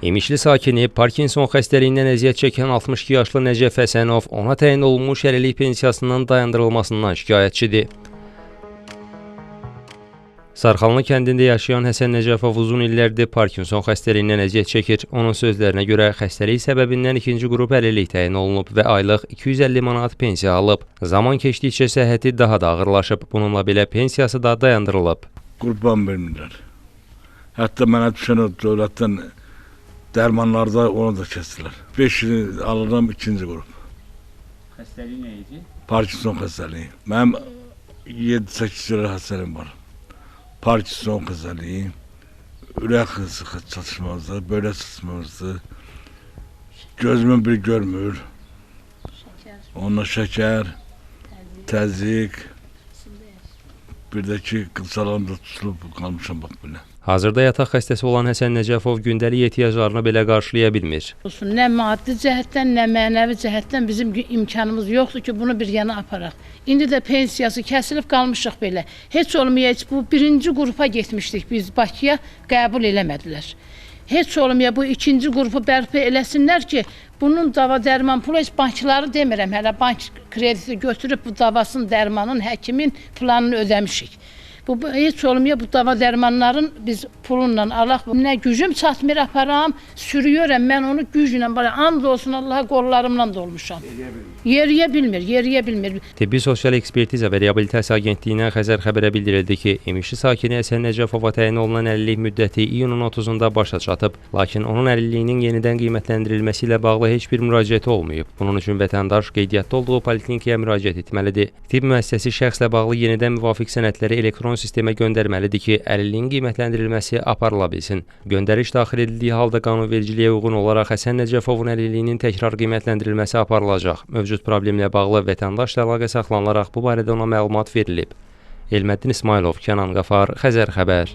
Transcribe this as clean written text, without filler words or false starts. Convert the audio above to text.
İmişli sakini Parkinson xəstəliyindən əziyyət çəkən 62 yaşlı Nəcəf Həsənov ona təyin olunmuş əlillik pensiyasının dayandırılmasından şikayətçidir. Sarxanlı kəndində yaşayan Həsən Nəcəfov uzun illərdir Parkinson xəstəliyindən əziyyət çəkir. Onun sözlərinə görə xəstəlik səbəbindən ikinci qrup əlillik təyin olunub və aylıq 250 manat pensiya alıb. Zaman keçdikcə səhhəti daha da ağırlaşıb. Bununla belə pensiyası da dayandırılıb. Qurban vermirlər. Hətta mənə düşən o dövlətdən dərmanlarda onu da kəsdilər. 5 il alıram ikinci qrup. Xəstəliyi nə idi? Parkinson xəstəliyi. Mənim 7-8 il xəstəliyim var. Parkinson xəstəliyi, ürək çatışmazlığı, böyle çatışmazlığı, gözümün bir görmür. Onunla şəkər, təzyiq, bir də ki, qılçalarımda tutulub qalmışam bax belə. Hazırda yataq xəstəsi olan Həsən Nəcəfov gündəlik ehtiyaclarını belə qarşılaya bilmir. Nə maddi cəhətdən, nə mənəvi cəhətdən bizim imkanımız yoxdur ki, bunu bir yana aparaq. İndi də pensiyası kəsilib qalmışıq belə. Heç olmaya bu birinci qrupa getmişdik biz Bakıya, qəbul eləmədilər. Heç olmaya bu ikinci qrupu bərpa eləsinlər ki, bunun dava dərman pulu heç bankları demirəm, hələ bank kredisi götürüb bu davasının, dərmanın, həkimin planını ödəmişik. Bu heç olmaya bu dava dərmanların biz pulunla alaq. Nə gücüm çatmır aparam, sürüyorəm mən onu güclə, belə and olsun Allaha qollarımla dolmuşam. Yeriyə bilmir. Tibbi Sosial Ekspertiza və Reabilitasiya Agentliyinə Xəzər xəbərə bildirildi ki, İmişli sakini Həsən Nəcəfova təyin olunan əlillik müddəti iyunun 30-da başa çatıb. Lakin onun əlilliyinin yenidən qiymətləndirilməsi ilə bağlı heç bir müraciəti olmayıb. Bunun üçün vətəndaş qeydiyyatda olduğu poliklinikaya müraciət etməlidir. Tibb müəssisəsi şəxslə bağlı yenidən müvafiq sənədləri elektron sistemə göndərməlidir ki, əlilliyin qiymətləndirilməsi aparıla bilsin. Göndəriş daxil edildiyi halda qanunvericiliyə uyğun olaraq Həsən Nəcəfovun əlilliyinin təkrar qiymətləndirilməsi aparılacaq. Mövcud problemlə bağlı vətəndaşla əlaqə saxlanılaraq bu barədə ona məlumat verilib. Elməddin İsmailov, Kənan Qafar, Xəzər xəbər.